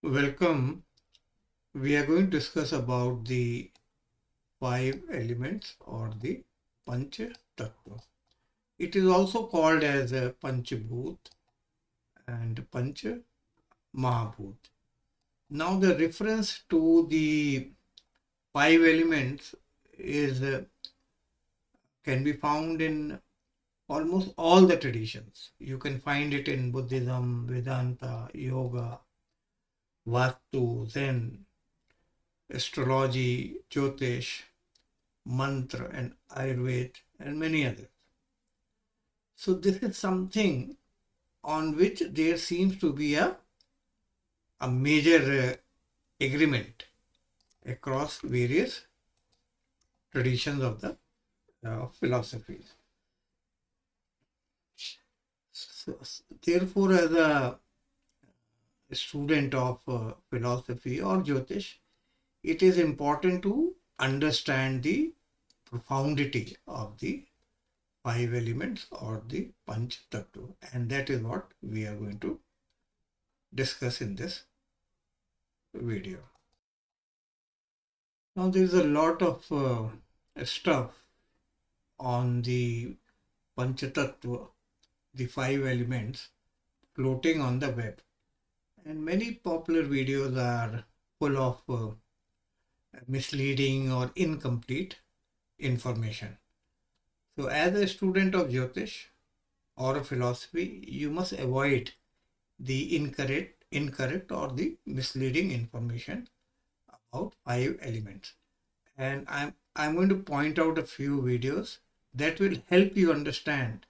Welcome. We are going to discuss about the five elements or the Panch Tattva. It is also called as a Panchabhut and Pancha Mahabhut. Now, the reference to the five elements is can be found in almost all the traditions. You can find it in Buddhism, Vedanta, Yoga, Vastu, Zen, astrology, Jyotish, mantra and ayurveda and many others. So this is something on which there seems to be a major agreement across various traditions of the philosophies. So, therefore, as a student of philosophy or Jyotish, it is important to understand the profundity of the five elements or the Panch Tattva, and that is what we are going to discuss in this video. Now, there is a lot of stuff on the Panch Tattva, the five elements, floating on the web, and many popular videos are full of misleading or incomplete information. So, as a student of Jyotish or a philosophy, you must avoid the incorrect or the misleading information about five elements. And I'm going to point out a few videos that will help you understand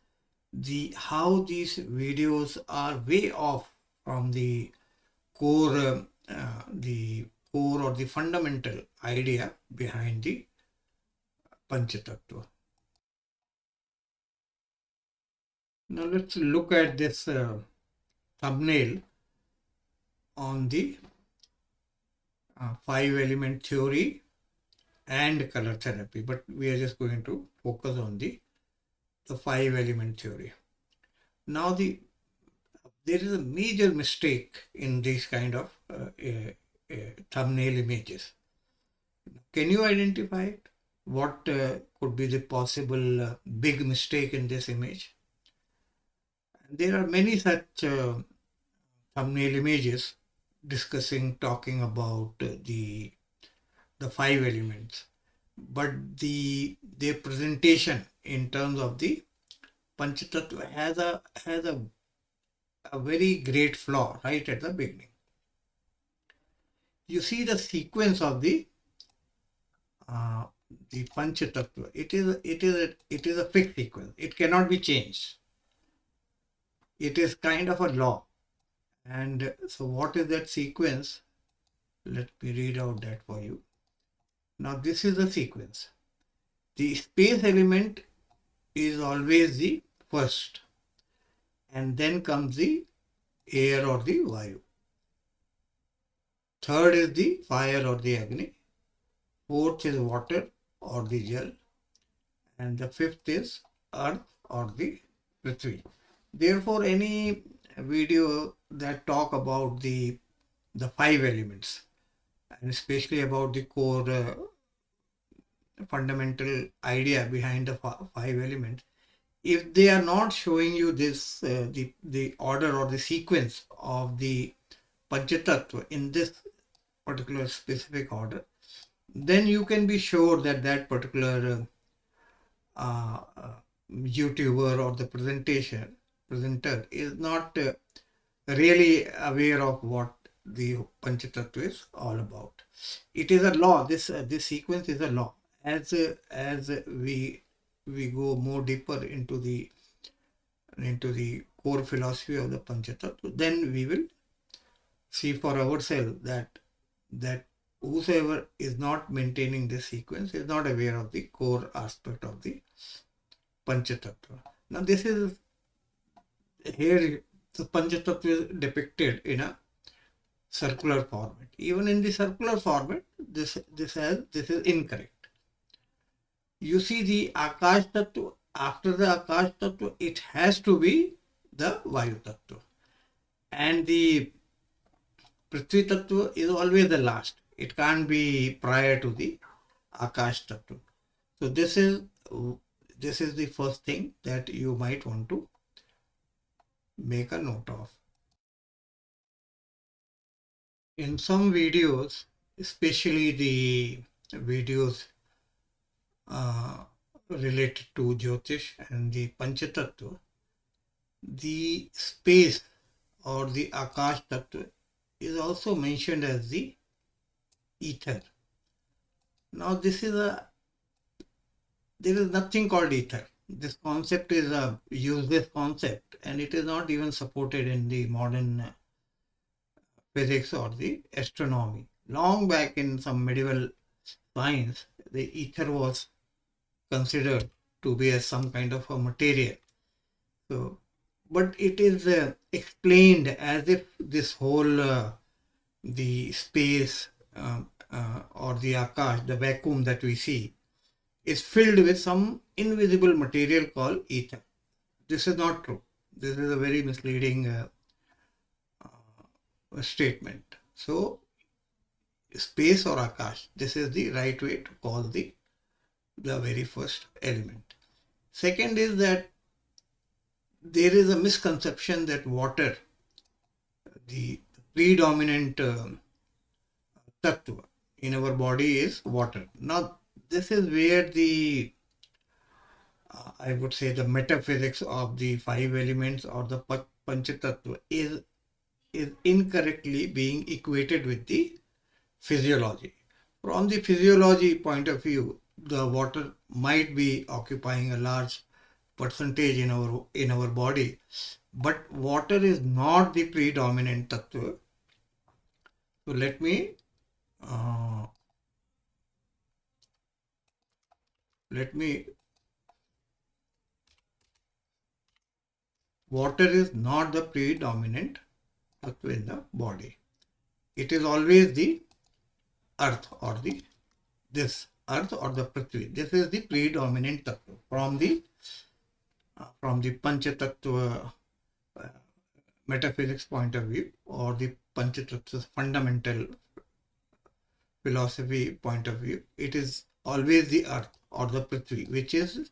how these videos are way off from the core or the fundamental idea behind the Panchatattva. Now let's look at this thumbnail on the five element theory and color therapy, but we are just going to focus on the five element theory. Now there is a major mistake in these kind of thumbnail images. Can you identify it? What could be the possible big mistake in this image? There are many such thumbnail images talking about the five elements, but their presentation in terms of the Panchatattva has a very great flaw right at the beginning. You see the sequence of the Panchatattva. It is a fixed sequence. It cannot be changed. It is kind of a law. And so what is that sequence? Let me read out that for you. Now this is the sequence. The space element is always the first, and then comes the air or the vayu. Third is the fire or the agni. Fourth is water or the jal. And the fifth is earth or the prithvi. Therefore, any video that talk about the five elements, and especially about the core fundamental idea behind the five elements, if they are not showing you this the order or the sequence of the Panchatattva in this particular specific order, then you can be sure that that particular YouTuber or the presenter is not really aware of what the Panchatattva is all about. It is a law. This sequence is a law. As we go more deeper into the core philosophy of the Panchatattva, then we will see for ourselves that whosoever is not maintaining this sequence is not aware of the core aspect of the Panchatattva. Now this is here the Panchatattva is depicted in a circular format. Even in the circular format, this is incorrect. You see the Akash Tattva, after the Akash Tattva, it has to be the Vayu Tattva. And the Prithvi Tattva is always the last. It can't be prior to the Akash Tattva. So this is the first thing that you might want to make a note of. In some videos, especially the videos uh, related to Jyotish and the Pancha Tattva, the space or the Akash Tattva is also mentioned as the ether. Now there is nothing called ether. This concept is a useless concept and it is not even supported in the modern physics or the astronomy. Long back in some medieval science, the ether was considered to be as some kind of a material. So, but it is explained as if this whole the space or the akash, the vacuum that we see, is filled with some invisible material called ether. This is not true. This is a very misleading statement. So, space or akash, this is the right way to call the very first element. Second is that there is a misconception that water, the predominant tattva in our body is water. Now, this is where the I would say the metaphysics of the five elements or the Pancha Tattva is incorrectly being equated with the physiology. From the physiology point of view, the water might be occupying a large percentage in our body, but water is not the predominant tattva. So uh, let me water is not the predominant tattva in the body. It is always the earth or the this earth or the prithvi. This is the predominant tattva from the Pancha Tattva metaphysics point of view or the Pancha Tattva's fundamental philosophy point of view. It is always the earth or the prithvi which is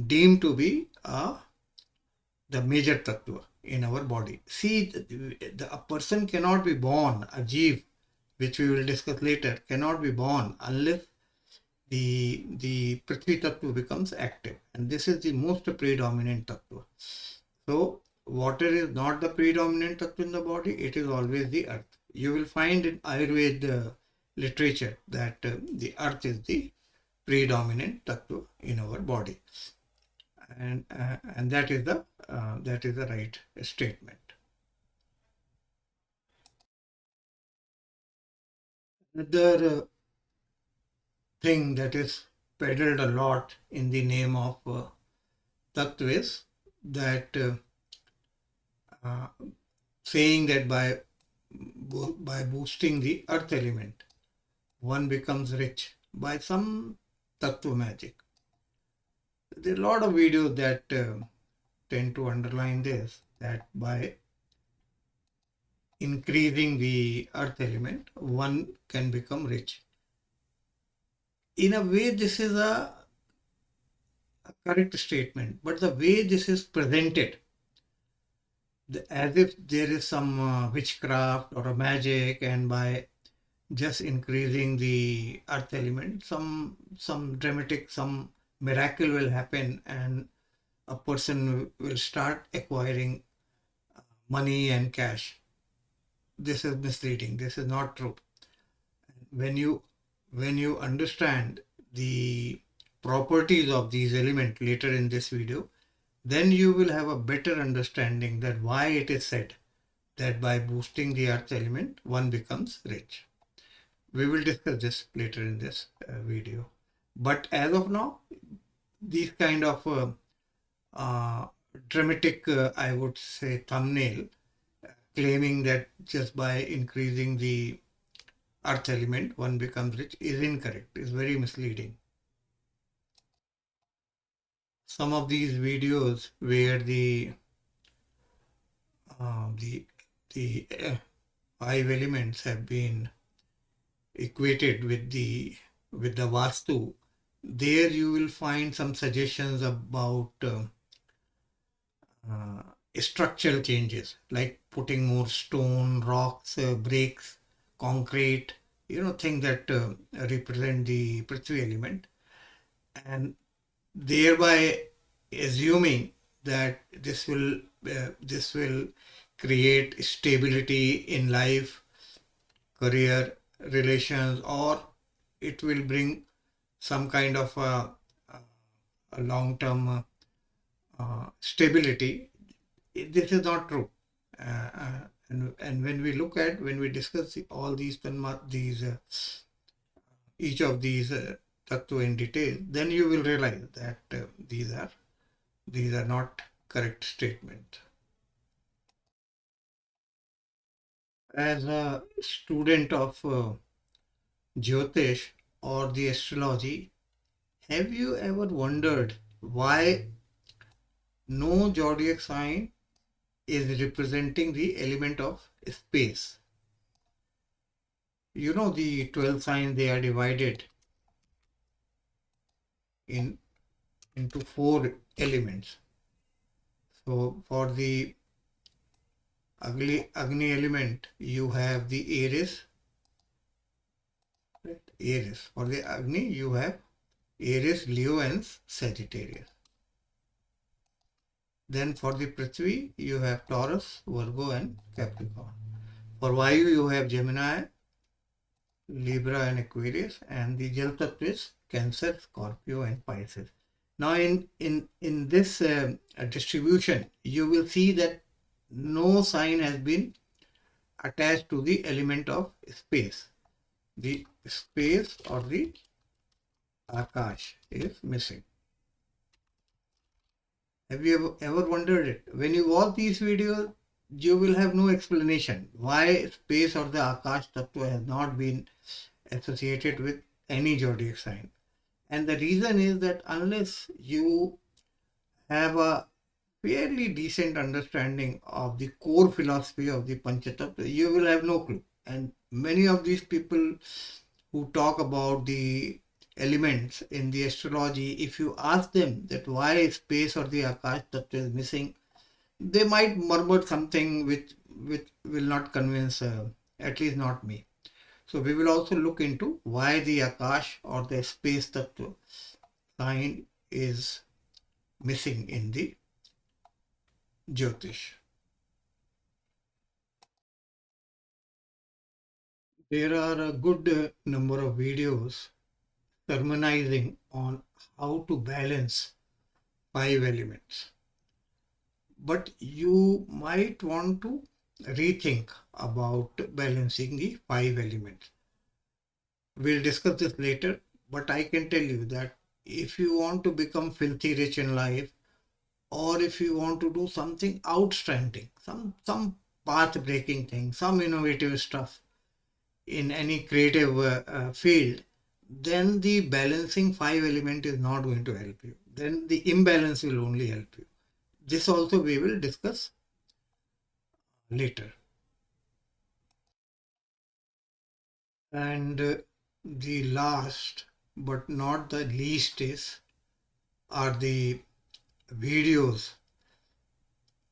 deemed to be the major tattva in our body. See, a person cannot be born, a jeev, which we will discuss later, cannot be born unless the Prithvi Tattva becomes active. And this is the most predominant Tattva. So, water is not the predominant Tattva in the body, it is always the earth. You will find in Ayurveda literature that the earth is the predominant Tattva in our body. And that is the right statement. Another thing that is peddled a lot in the name of Tattva is that saying that by boosting the earth element, one becomes rich by some Tattva magic. There are a lot of videos that tend to underline this, that by increasing the earth element, one can become rich. In a way, this is a correct statement, but the way this is presented, as if there is some witchcraft or a magic, and by just increasing the earth element, some dramatic, some miracle will happen, and a person will start acquiring money and cash. This is misleading. This is not true. When you understand the properties of these elements later in this video, then you will have a better understanding that why it is said that by boosting the earth element, one becomes rich. We will discuss this later in this video. But as of now, these kind of dramatic, I would say, thumbnail claiming that just by increasing the earth element, one becomes rich is incorrect, is very misleading. Some of these videos where the five elements have been equated with the vastu, there you will find some suggestions about uh, structural changes, like putting more stone, rocks, bricks, concrete, things that represent the Prithvi element, and thereby assuming that this will create stability in life, career, relations, or it will bring some kind of a long-term stability. This is not true. And when we discuss all these each of these tattva in detail, then you will realize that these are not correct statements. As a student of Jyotish or the astrology, have you ever wondered why no zodiac sign is representing the element of space? The 12 signs, they are divided in into four elements. So for the Agni element, you have the Aries, right? Aries. For the Agni, you have Aries, Leo, and Sagittarius. Then for the Prithvi, you have Taurus, Virgo, and Capricorn. For Vayu, you have Gemini, Libra, and Aquarius, and the Jal Tattva is Cancer, Scorpio, and Pisces. Now, in this distribution, you will see that no sign has been attached to the element of space. The space or the Akash is missing. Have you ever wondered it? When you watch these videos, you will have no explanation why space or the Akash Tattva has not been associated with any zodiac sign. And the reason is that unless you have a fairly decent understanding of the core philosophy of the Pancha Tattva, you will have no clue. And many of these people who talk about the elements in the astrology, if you ask them that why space or the Akash Tattva is missing, they might murmur something which will not convince, at least not me. So we will also look into why the Akash or the space Tattva sign is missing in the Jyotish. There are a good number of videos sermonizing on how to balance five elements. But you might want to rethink about balancing the five elements. We'll discuss this later, but I can tell you that if you want to become filthy rich in life, or if you want to do something outstanding, some path breaking thing, some innovative stuff in any creative field, then the balancing five element is not going to help you. Then the imbalance will only help you. This also we will discuss later. And the last but not the least are the videos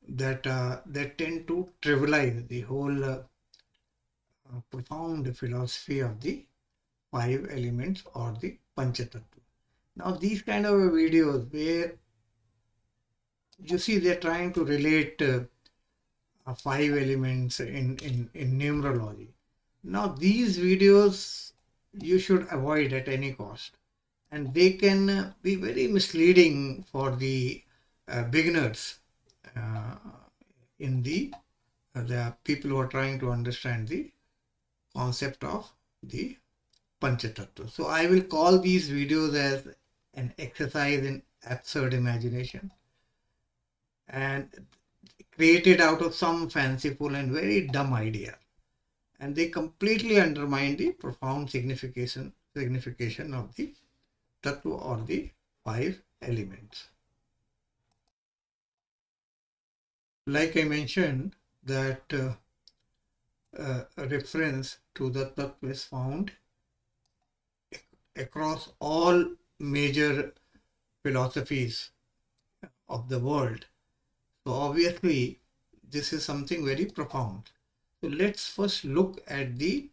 that tend to trivialize the whole profound philosophy of the five elements or the Pancha Tattva. Now these kind of videos where you see they're trying to relate five elements in numerology. Now these videos you should avoid at any cost, and they can be very misleading for the beginners in the people who are trying to understand the concept of the Panchatattva. So I will call these videos as an exercise in absurd imagination and created out of some fanciful and very dumb idea. And they completely undermine the profound signification of the Tattva or the five elements. Like I mentioned that a reference to the tattva is found across all major philosophies of the world. So obviously, this is something very profound. So let's first look at the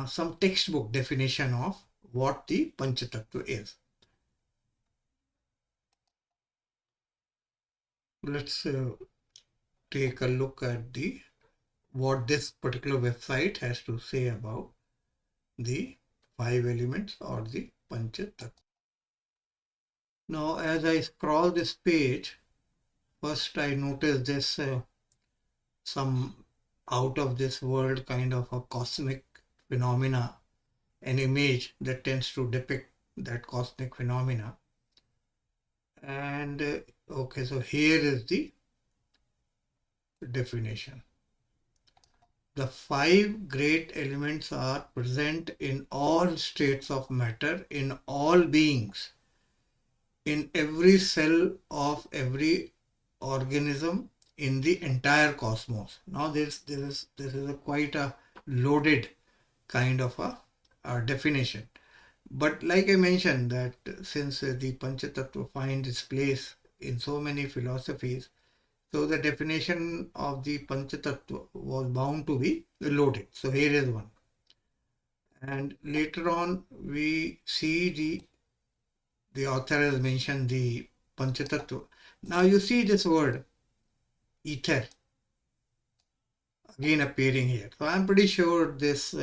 some textbook definition of what the Panch Tattva is. Let's take a look at the what this particular website has to say about the five elements or the Panch Tattva. Now, as I scroll this page, first I notice this some out of this world kind of a cosmic phenomena, an image that tends to depict that cosmic phenomena. And okay, so here is the definition. The five great elements are present in all states of matter, in all beings, in every cell of every organism, in the entire cosmos. Now this is a quite a loaded kind of a definition. But like I mentioned that since the Pancha Tattva finds its place in so many philosophies, so the definition of the Pancha Tattva was bound to be loaded. So here is one. And later on we see the author has mentioned the Pancha Tattva. Now you see this word ether again appearing here. So I'm pretty sure this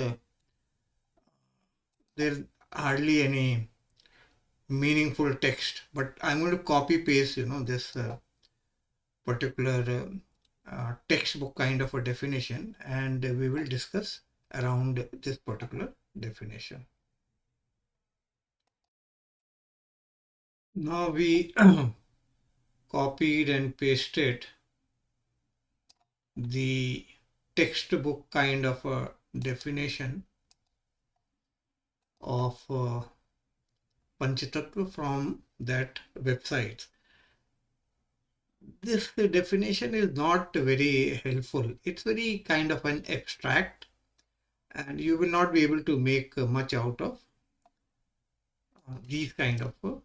there's hardly any meaningful text, but I'm going to copy paste this particular textbook kind of a definition, and we will discuss around this particular definition. Now we copied and pasted the textbook kind of a definition of Panch Tattva from that website. This definition is not very helpful. It's very kind of an abstract, and you will not be able to make much out of these kind of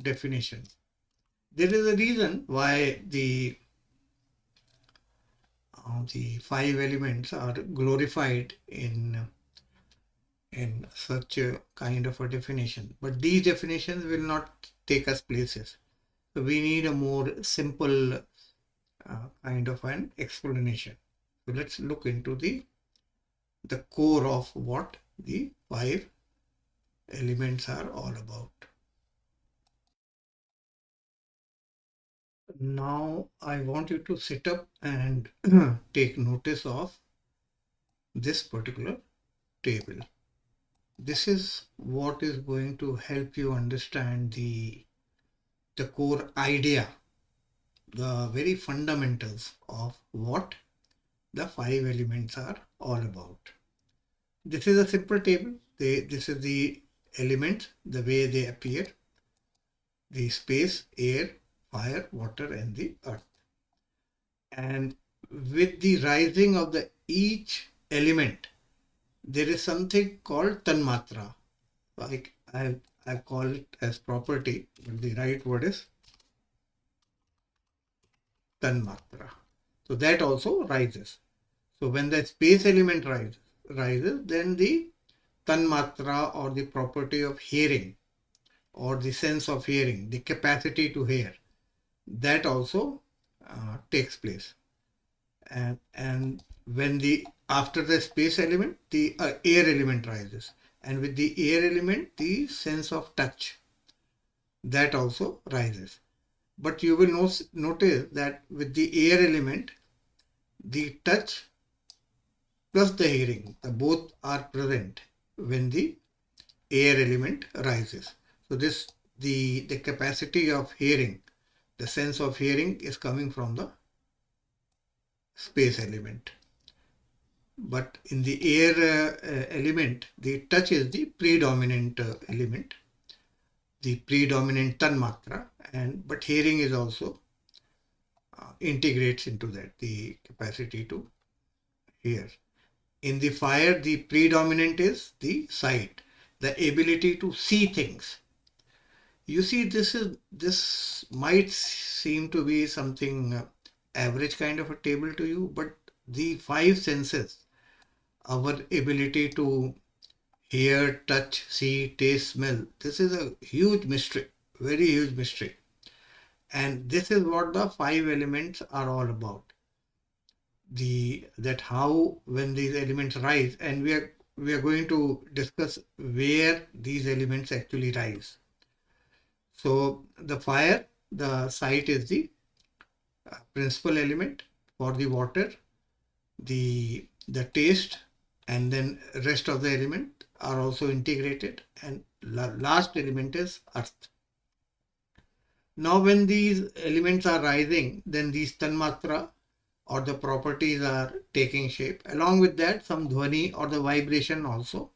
definitions. There is a reason why the five elements are glorified in such a kind of a definition. But these definitions will not take us places. So we need a more simple kind of an explanation. So let's look into the core of what the five elements are all about. Now I want you to sit up and take notice of this particular table. This is what is going to help you understand the core idea, the very fundamentals of what the five elements are all about. This is a simple table. This is the elements, the way they appear, the space, air, fire, water, and the earth. And with the rising of each element, there is something called tanmatra. Like I call it as property, but the right word is tanmatra. So that also rises. So when the space element rises, then the tanmatra or the property of hearing or the sense of hearing, the capacity to hear, that also takes place. And when after the space element, the air element rises. And with the air element, the sense of touch, that also rises. But you will notice that with the air element, the touch plus the hearing, both are present when the air element rises. So the capacity of hearing, the sense of hearing is coming from the space element. But in the air element, the touch is the predominant element, the predominant tanmatra, but hearing is also integrates into that, the capacity to here. In the fire, the predominant is the sight, the ability to see things. You see, this might seem to be something average kind of a table to you, but the five senses, our ability to hear, touch, see, taste, smell, this is a huge mystery, very huge mystery. And this is what the five elements are all about. That how when these elements rise, and we are going to discuss where these elements actually rise. So the fire, the sight is the principal element. For the water, the taste, and then rest of the element are also integrated, and last element is earth. Now when these elements are rising, then these tanmatra or the properties are taking shape. Along with that, some dhvani or the vibration also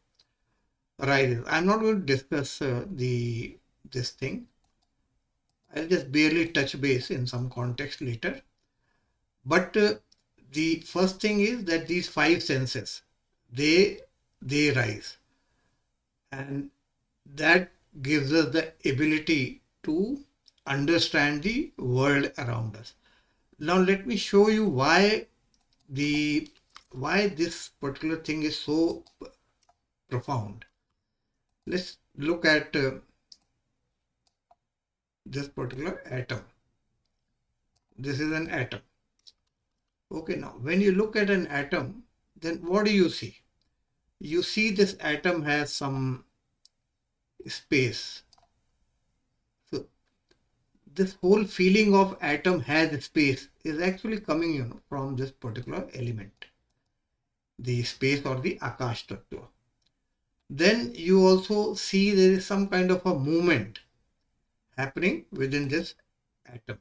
rises. I'm not going to discuss this thing. I'll just barely touch base in some context later. But the first thing is that these five senses, they rise, and that gives us the ability to understand the world around us. Now let me show you the why this particular thing is so profound. Let's look at this particular atom. This is an atom. Okay, now when you look at an atom, then what do you see? You see this atom has some space. So this whole feeling of atom has space is actually coming, from this particular element, the space or the Akash Tattva. Then you also see there is some kind of a movement happening within this atom.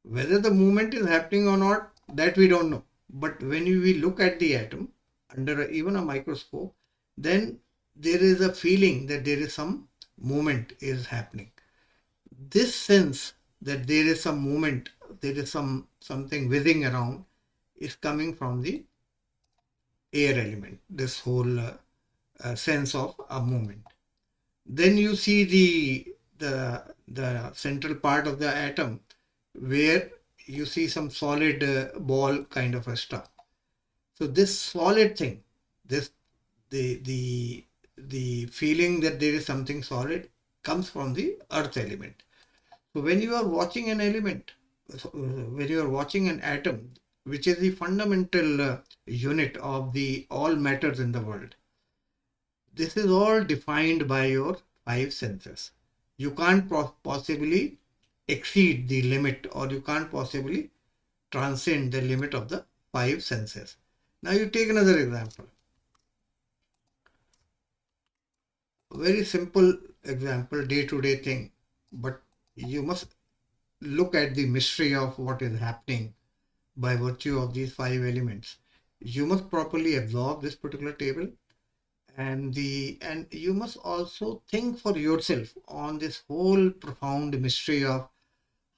Whether the movement is happening or not, that we don't know. But when we look at the atom under even a microscope, then there is a feeling that there is some movement is happening. This sense that there is some movement, there is something whizzing around, is coming from the air element. This whole sense of a movement. Then you see the central part of the atom, where you see some solid ball kind of a stuff. So this solid thing, the feeling that there is something solid, comes from the earth element. So when you are watching an element, when you are watching an atom, which is the fundamental unit of the all matters in the world, this is all defined by your five senses. You can't possibly exceed the limit, or you can't possibly transcend the limit of the five senses. Now you take another example. Very simple example, day-to-day thing, but you must look at the mystery of what is happening by virtue of these five elements. You must properly absorb this particular table, and you must also think for yourself on this whole profound mystery of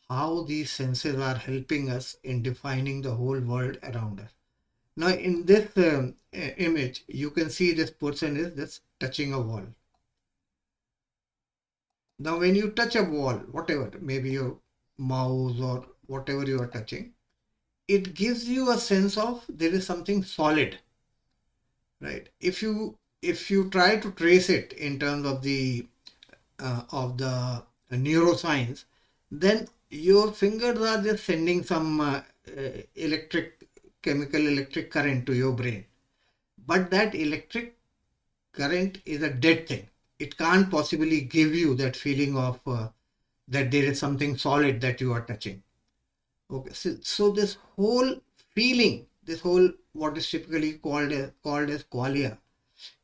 how these senses are helping us in defining the whole world around us. Now in this image, you can see this person is just touching a wall. Now when you touch a wall, whatever, maybe your mouse or whatever you are touching, it gives you a sense of there is something solid, right? If you try to trace it in terms of the neuroscience, then your fingers are just sending some electric current to your brain. But that electric current is a dead thing. It can't possibly give you that feeling of that there is something solid that you are touching. Okay, so this whole feeling, this whole what is typically called as qualia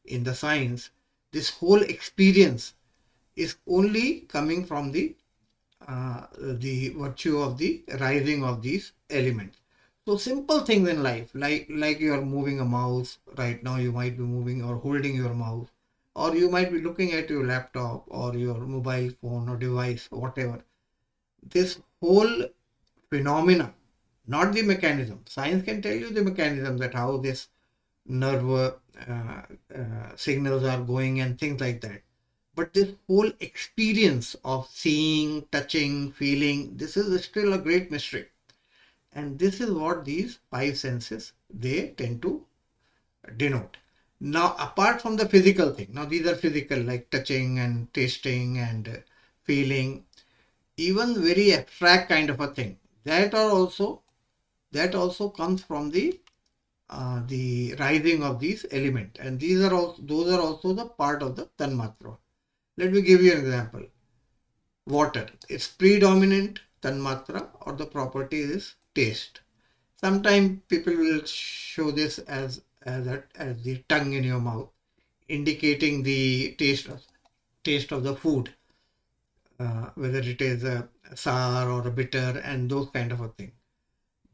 in the science, this whole experience is only coming from the virtue of the rising of these elements. So simple things in life, like you are moving a mouse right now, you might be moving or holding your mouse, or you might be looking at your laptop or your mobile phone or device, whatever. This whole phenomena, not the mechanism. Science can tell you the mechanism, that how this nerve signals are going and things like that. But this whole experience of seeing, touching, feeling, this is still a great mystery. And this is what these five senses, they tend to denote. Now, apart from the physical thing, now these are physical like touching and tasting and feeling, even very abstract kind of a thing. That also comes from the rising of these elements, and those are also the part of the tanmatra. Let me give you an example. Water, its predominant tanmatra or the property is taste. Sometimes people will show this as the tongue in your mouth, indicating the taste of the food, whether it is a sour or a bitter and those kind of a thing.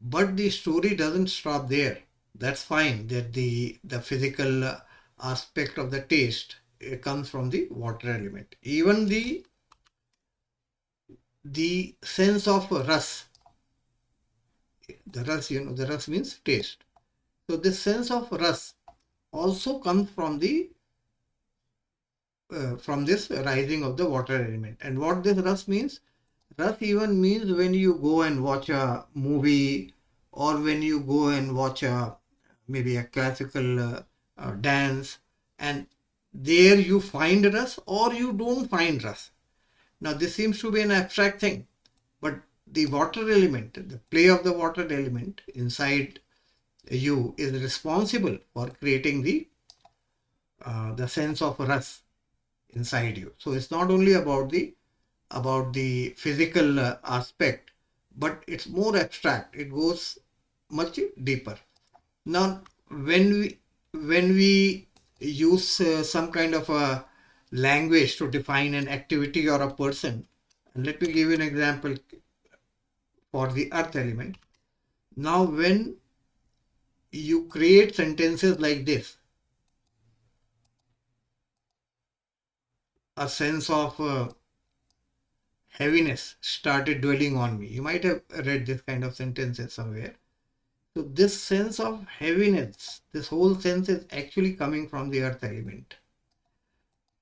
But the story doesn't stop there. That's fine. That the physical aspect of the taste comes from the water element. Even the sense of the ras means taste. So this sense of ras also comes from this rising of the water element. And what this ras means? Ras even means when you go and watch a movie, or when you go and watch maybe a classical dance, and there you find ras or you don't find ras. Now this seems to be an abstract thing, but the water element, the play of the water element inside you is responsible for creating the sense of ras inside you. So it's not only about the physical aspect, but it's more abstract. It goes much deeper. Now, when we use some kind of a language to define an activity or a person, and let me give you an example for the earth element. Now, when you create sentences like this, a sense of heaviness started dwelling on me. You might have read this kind of sentences somewhere. So this sense of heaviness, this whole sense is actually coming from the earth element.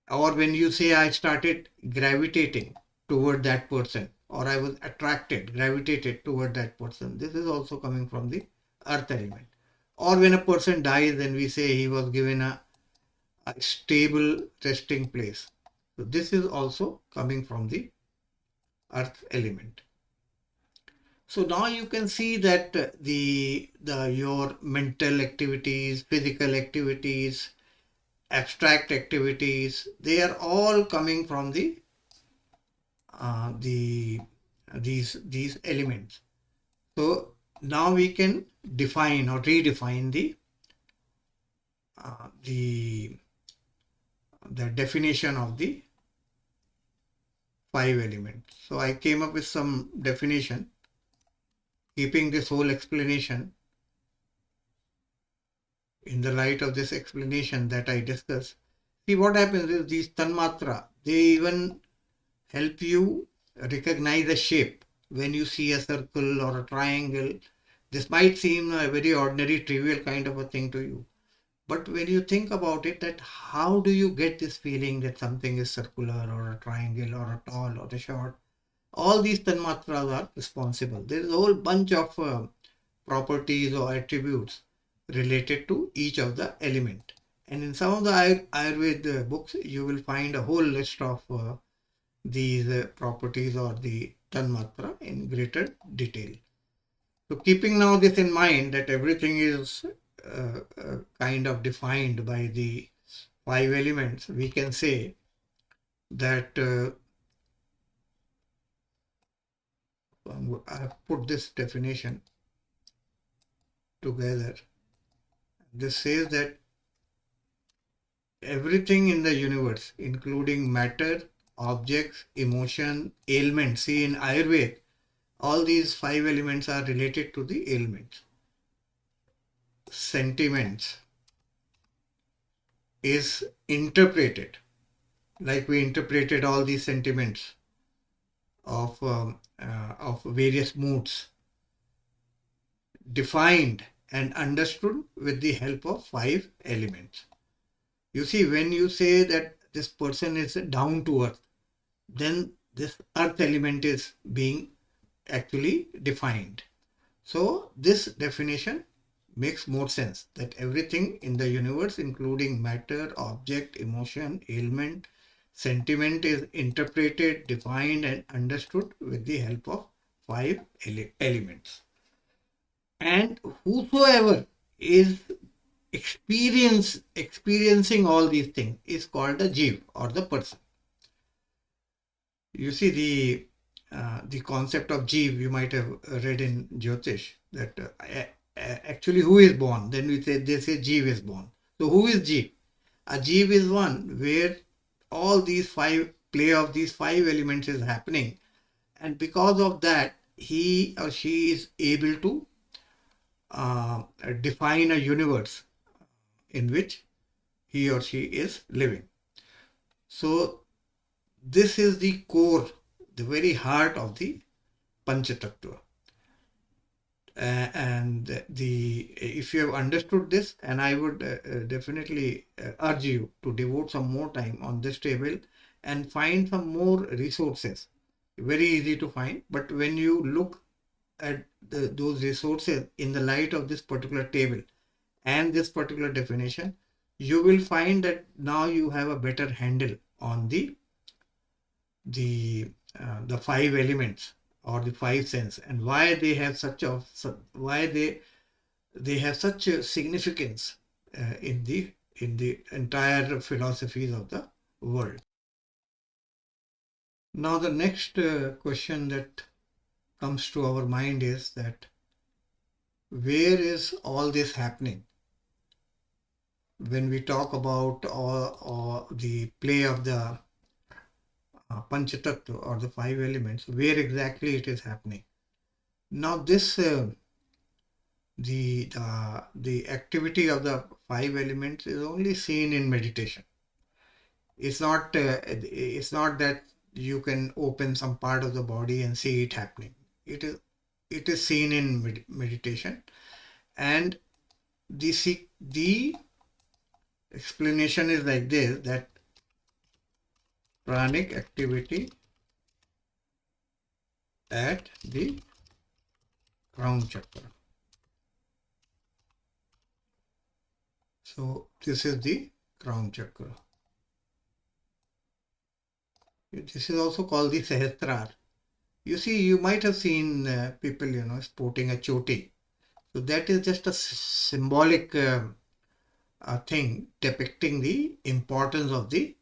Or when you say I started gravitating toward that person, or I was gravitated toward that person, this is also coming from the earth element. Or when a person dies, then we say he was given a stable resting place. So this is also coming from the earth element. So now you can see that the your mental activities, physical activities, abstract activities, they are all coming from the these elements. So now we can define or redefine the the definition of the five elements. So I came up with some definition, keeping this whole explanation in the light of this explanation that I discussed. See, what happens is these tanmatra, they even help you recognize a shape. When you see a circle or a triangle, this might seem a very ordinary, trivial kind of a thing to you. But when you think about it, that how do you get this feeling that something is circular or a triangle or a tall or a short? All these tanmatras are responsible. There is a whole bunch of properties or attributes related to each of the element. And in some of the Ayurveda books, you will find a whole list of these properties or the tanmatra in greater detail. So keeping now this in mind that everything is kind of defined by the five elements, we can say that I have put this definition together. This says that everything in the universe, including matter, objects, emotion, ailments. See, in Ayurveda, all these five elements are related to the ailments. Sentiments is interpreted like we interpreted all these sentiments of various moods, defined and understood with the help of five elements. You see, when you say that this person is down to earth, then this earth element is being actually defined. So this definition makes more sense, that everything in the universe, including matter, object, emotion, ailment, sentiment, is interpreted, defined, and understood with the help of five elements. And whosoever is experiencing all these things is called a jiv, or the person. You see, the concept of jiv, you might have read in Jyotish, that actually who is born? Then they say jiv is born. So who is jiv? A jiv is one where all these five play of these five elements is happening, and because of that, he or she is able to uh, define a universe in which he or she is living. So this is the core, the very heart of the Panch Tattva. And if you have understood this, and I would definitely urge you to devote some more time on this table and find some more resources. Very easy to find, but when you look at those resources in the light of this particular table and this particular definition, you will find that now you have a better handle on the five elements or the five sense, and why they have why they have such a significance in the entire philosophies of the world. Now the next question that comes to our mind is that where is all this happening? When we talk about or the play of the Pancha Tattva or the five elements, where exactly it is happening? Now this the activity of the five elements is only seen in meditation. It's not that you can open some part of the body and see it happening. It is seen in meditation, and the explanation is like this, that pranic activity at the crown chakra. So this is the crown chakra. This is also called the Sahasrar. You see, you might have seen people, sporting a choti. So that is just a symbolic thing depicting the importance of the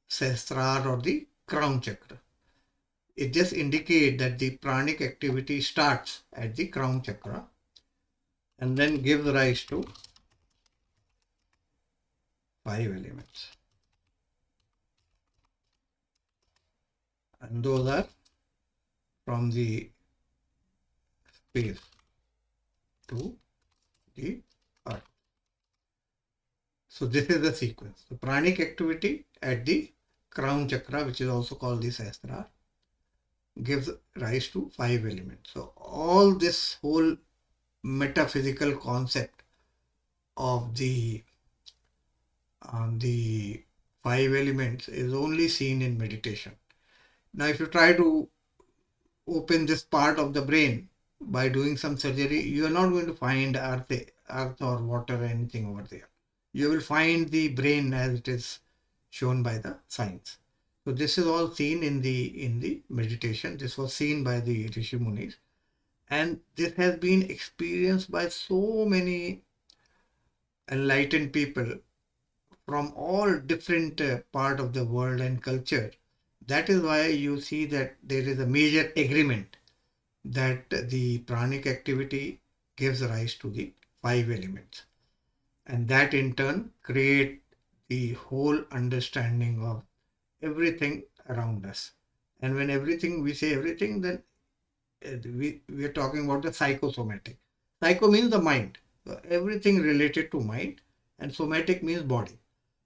Sahasrar or the crown chakra. It just indicates that the pranic activity starts at the crown chakra and then gives rise to five elements. And those are from the space to the earth. So this is the sequence. The pranic activity at the crown chakra, which is also called the Sahasrara, gives rise to five elements. So all this whole metaphysical concept of the five elements is only seen in meditation. Now, if you try to open this part of the brain by doing some surgery, you are not going to find earth or water or anything over there. You will find the brain as it is shown by the science. So this is all seen in the meditation. This was seen by the Rishi Munis, and this has been experienced by so many enlightened people from all different part of the world and culture. That is why you see that there is a major agreement that the pranic activity gives rise to the five elements, and that in turn create the whole understanding of everything around us. And when we say everything, then we are talking about the psychosomatic. Psycho means the mind. So everything related to mind, and somatic means body.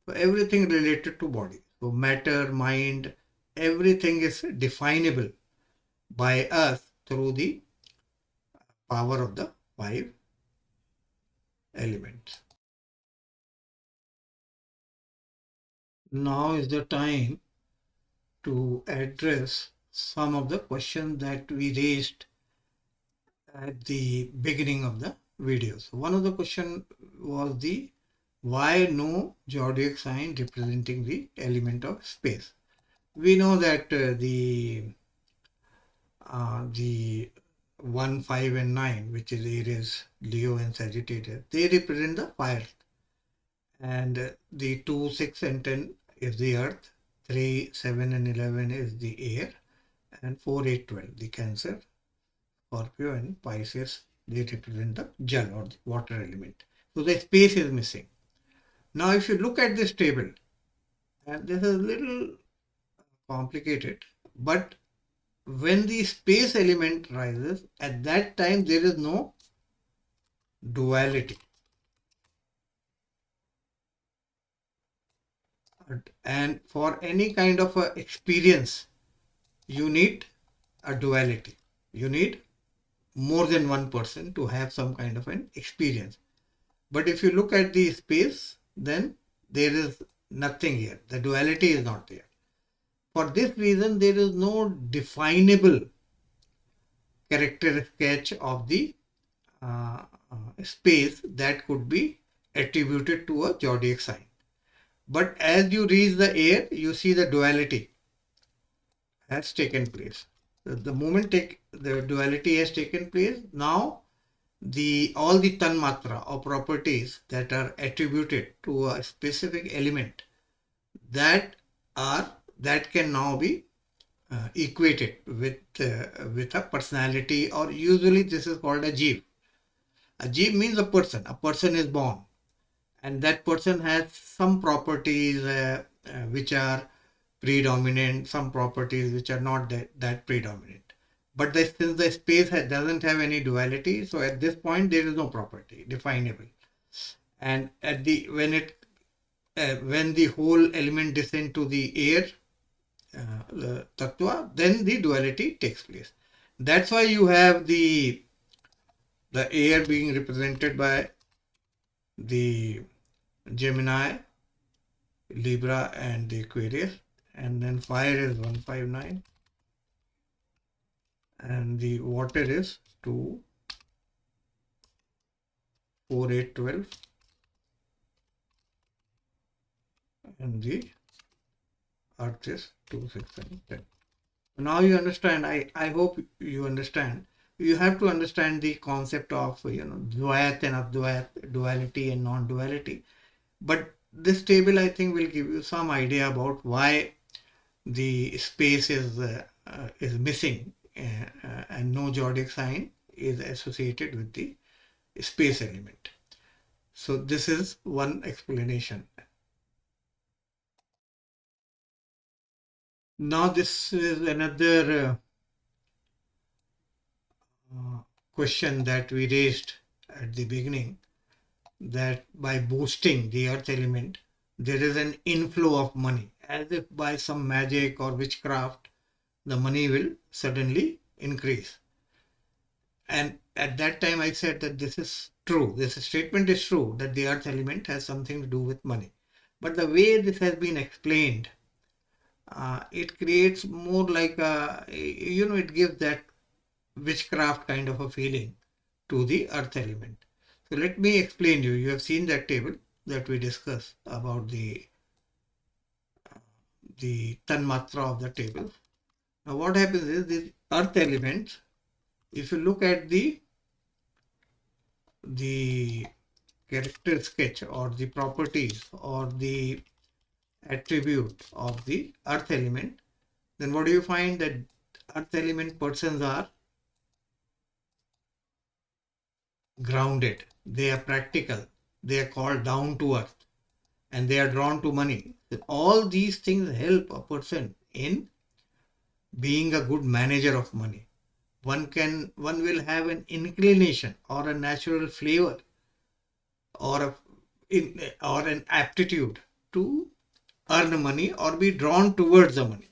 So everything related to body. So matter, mind, everything is definable by us through the power of the five elements. Now is the time to address some of the questions that we raised at the beginning of the video. So one of the question was the why no zodiac sign representing the element of space. We know that the 1, 5 and 9, which is Aries, Leo and Sagittarius, they represent the fire. And the 2, 6 and 10 is the earth, 3, 7 and 11 is the air, and 4, 8, 12, the Cancer, Scorpio and Pisces, they represent the Jal or the water element. So the space is missing. Now if you look at this table, and this is a little complicated, but when the space element rises, at that time there is no duality. And for any kind of a experience, you need a duality. You need more than one person to have some kind of an experience. But if you look at the space, then there is nothing here. The duality is not there. For this reason, there is no definable character sketch of the space that could be attributed to a zodiac sign. But as you reach the air, you see the duality has taken place. The moment the duality has taken place, now all the tanmatra or properties that are attributed to a specific element that can now be equated with a personality, or usually this is called a jeev. A jeev means a person. A person is born, and that person has some properties which are predominant, some properties which are not that predominant. But since the space doesn't have any duality, so at this point there is no property definable. And when the whole element descends to the air tattva, then the duality takes place. That's why you have the air being represented by the Gemini, Libra and the Aquarius, and then fire is 159 and the water is 2, 4, 8, 12 and the earth is 2, 6 and 10. Now you understand. I hope you understand. You have to understand the concept of dvayat and advayat, duality and non-duality. But this table I think will give you some idea about why the space is missing and no zodiac sign is associated with the space element. So this is one explanation. Now this is another question that we raised at the beginning, that by boosting the earth element, there is an inflow of money, as if by some magic or witchcraft, the money will suddenly increase. And at that time I said that this is true. This statement is true, that the earth element has something to do with money. But the way this has been explained, it creates more like it gives that witchcraft kind of a feeling to the earth element. So let me explain you. You have seen that table that we discussed about the tanmatra of the table. Now what happens is, these earth elements, if you look at the character sketch or the properties or the attribute of the earth element, then what do you find? That earth element persons are grounded, they are practical, they are called down to earth, and they are drawn to money. All these things help a person in being a good manager of money. One will have an inclination or a natural flavor or an aptitude to earn money or be drawn towards the money.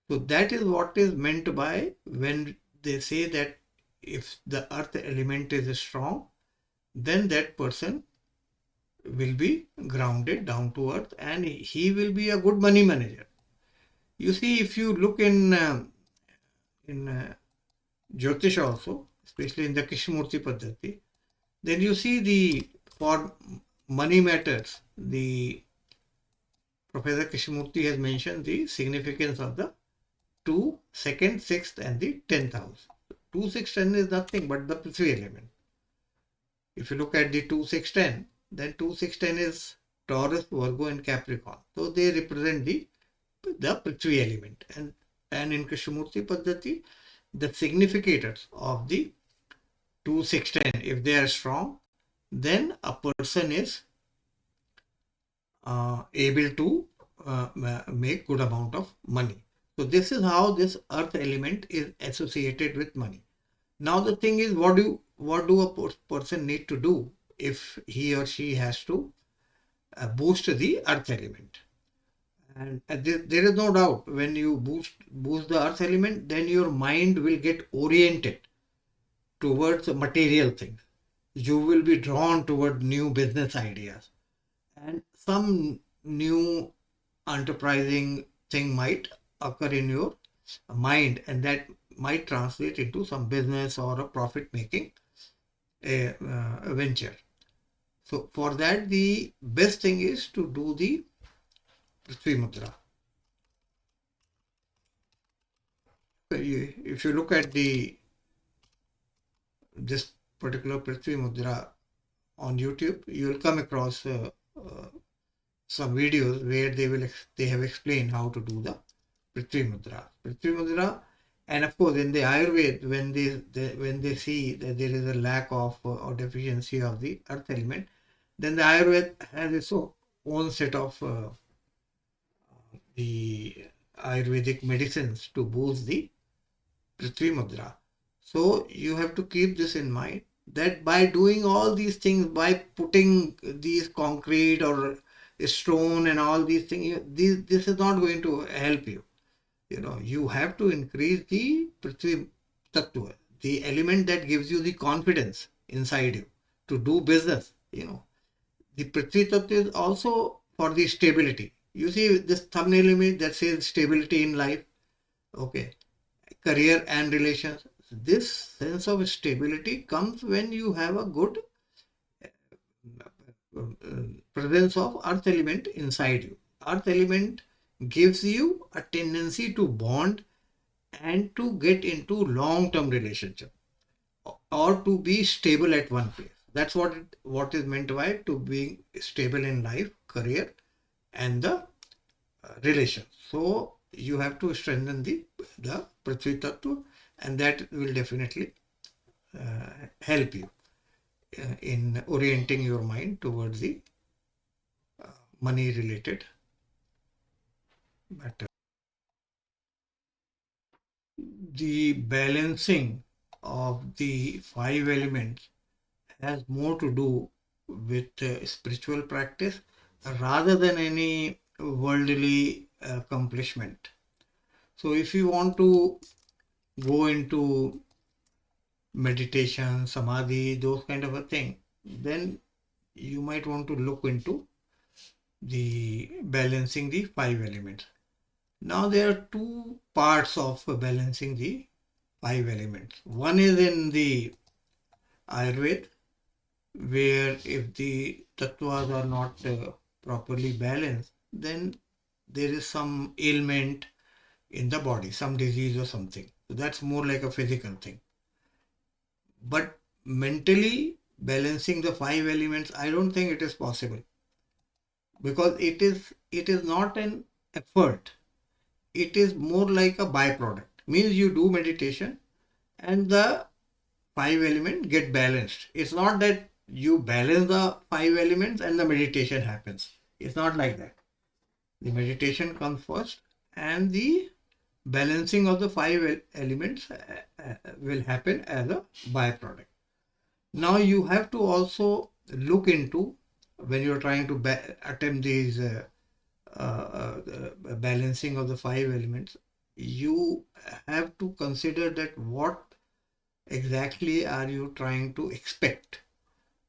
So that is what is meant by when they say that if the earth element is strong, then that person will be grounded down to earth and he will be a good money manager. You see, if you look in Jyotish also, especially in the Krishnamurti Paddhati, then you see for money matters, the Professor Krishnamurti has mentioned the significance of the 2, 2nd, 6th and the 10th house. 2, 6, 10 is nothing but the Prithvi element. If you look at the 2, 6, 10, then 2, 6, 10 is Taurus, Virgo and Capricorn. So they represent the Prithvi element. And in Krishnamurti Paddhati, the significators of the 2, 6, 10, if they are strong, then a person is able to make good amount of money. So this is how this earth element is associated with money. Now the thing is, what do a person need to do if he or she has to boost the earth element? And there is no doubt, when you boost the earth element, then your mind will get oriented towards material things. You will be drawn toward new business ideas, and some new enterprising thing might occur in your mind, and that might translate into some business or a profit making venture. So for that, the best thing is to do the Prithvi Mudra. If you look at this particular Prithvi Mudra on YouTube, you will come across some videos where they have explained how to do the Prithvi Mudra. Prithvi Mudra, and of course in the Ayurveda, when they see that there is a lack of or deficiency of the earth element, then the Ayurveda has its own set of the Ayurvedic medicines to boost the Prithvi Mudra. So you have to keep this in mind, that by doing all these things, by putting these concrete or stone and all these things, this is not going to help you. You have to increase the Prithvi Tattva, the element that gives you the confidence inside you to do business. The Prithvi Tattva is also for the stability. You see this thumbnail image that says stability in life, okay, career and relations. This sense of stability comes when you have a good presence of earth element inside you. Earth element gives you a tendency to bond and to get into long-term relationship or to be stable at one place. That's what is meant by to be stable in life, career and the relation. So you have to strengthen the Prithvi Tattva, and that will definitely help you in orienting your mind towards the money related matter. The balancing of the 5 elements has more to do with spiritual practice rather than any worldly accomplishment. So if you want to go into meditation, samadhi, those kind of a thing, then you might want to look into the balancing the 5 elements. Now there are two parts of balancing the 5 elements. One is in the Ayurveda, where if the tattvas are not properly balanced, then there is some ailment in the body, some disease or something. So that's more like a physical thing. But mentally balancing the 5 elements, I don't think it is possible, because it is not an effort. It is more like a byproduct. Means you do meditation and the 5 elements get balanced. It's not that you balance the 5 elements and the meditation happens. It's not like that. The meditation comes first and the balancing of the 5 elements will happen as a byproduct. Now you have to also look into, when you're trying to attempt these balancing of the 5 elements, you have to consider that what exactly are you trying to expect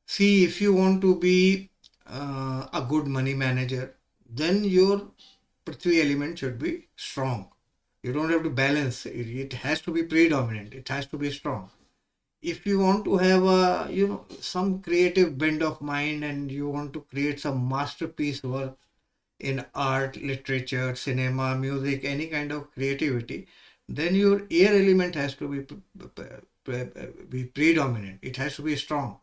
See, if you want to be a good money manager, then your Prithvi element should be strong. You don't have to balance it. It has to be predominant. It has to be strong. If you want to have a, some creative bend of mind and you want to create some masterpiece work in art, literature, cinema, music, any kind of creativity, then your air element has to be predominant. It has to be strong.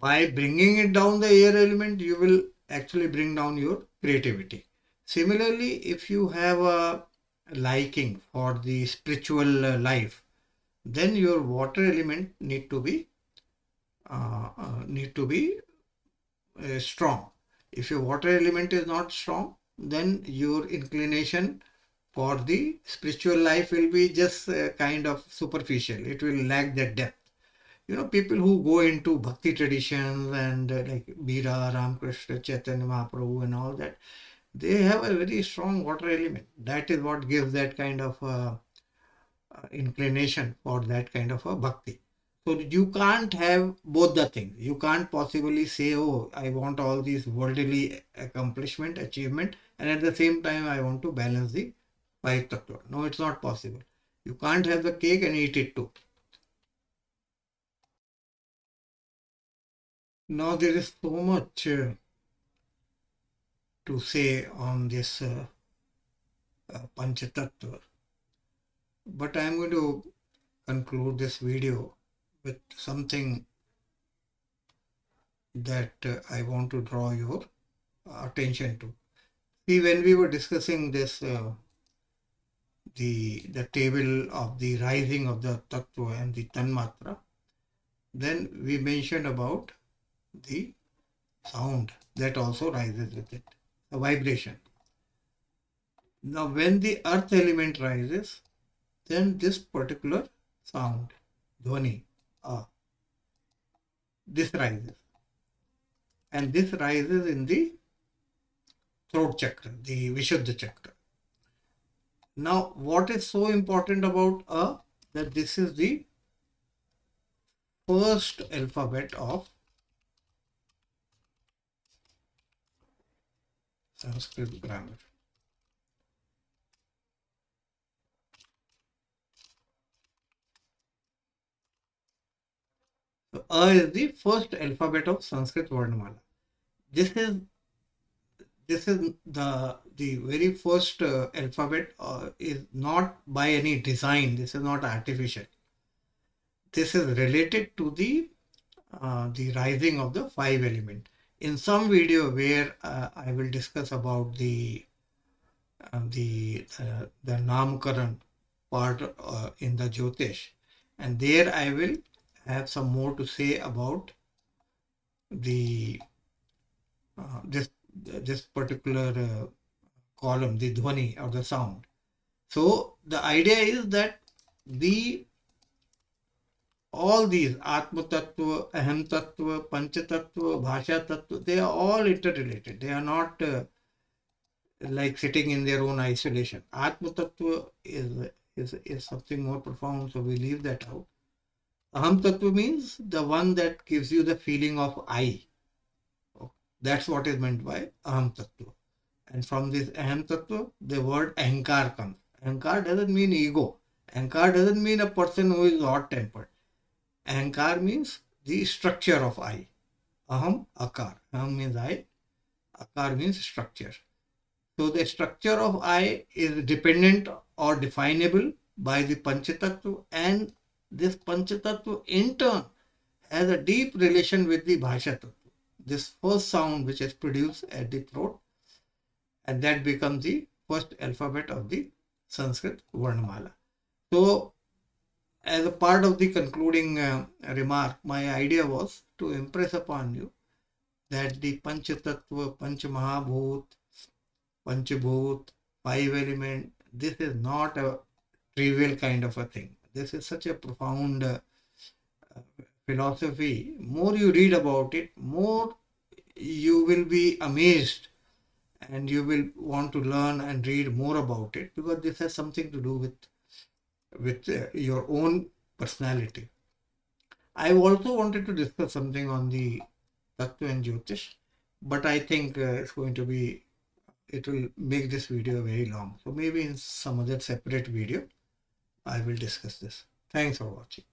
By bringing it down the air element, you will actually bring down your creativity. Similarly, if you have a liking for the spiritual life, then your water element need to be strong. If your water element is not strong, then your inclination for the spiritual life will be just kind of superficial. It will lack that depth. People who go into bhakti traditions and like Meera, Ramakrishna, Chaitanya Mahaprabhu and all that, they have a very strong water element. That is what gives that kind of inclination for that kind of a bhakti. So you can't have both the things. You can't possibly say, oh, I want all these worldly accomplishment, achievement, and at the same time I want to balance the five tattva. No, it's not possible. You can't have the cake and eat it too. Now there is so much to say on this Panch Tattva, but I am going to conclude this video with something that I want to draw your attention to. See, when we were discussing this, the table of the rising of the tattva and the tanmatra, then we mentioned about the sound that also rises with it, the vibration. Now, when the earth element rises, then this particular sound, dhvani, this rises. And this rises in the throat chakra, the Vishuddha chakra. Now, what is so important about that this is the first alphabet of Sanskrit grammar. So, is the first alphabet of Sanskrit Varnamala. This is the very first alphabet is not by any design. This is not artificial. This is related to the rising of the five element. In some video where I will discuss about the Namkaran part in the Jyotish, and there I will have some more to say about the this particular column, the dhvani or the sound. So the idea is that the all these Atma Tattva, Aham Tattva, Pancha Tattva, Bhasha Tattva, they are all interrelated. They are not like sitting in their own isolation. Atma Tattva is something more profound, so we leave that out. Aham Tattva means the one that gives you the feeling of I. That's what is meant by Aham Tattva. And from this Aham Tattva, the word Ahankar comes. Ahankar doesn't mean ego. Ahankar doesn't mean a person who is hot-tempered. Ahankar means the structure of I. Aham, Akar. Aham means I. Akar means structure. So the structure of I is dependent or definable by the Panchatattva, and this Panchatattva in turn has a deep relation with the Bhasha Tattva. This first sound which is produced at the throat, and that becomes the first alphabet of the Sanskrit Varnamala. So as a part of the concluding remark, my idea was to impress upon you that the Panchatattva, Panch Mahabhut, Panchabhut, five element, this is not a trivial kind of a thing. This is such a profound philosophy. More you read about it, more you will be amazed and you will want to learn and read more about it, because this has something to do with your own personality. I also wanted to discuss something on the Tattva and Jyotish, but I think it will make this video very long. So maybe in some other separate video, I will discuss this. Thanks for watching.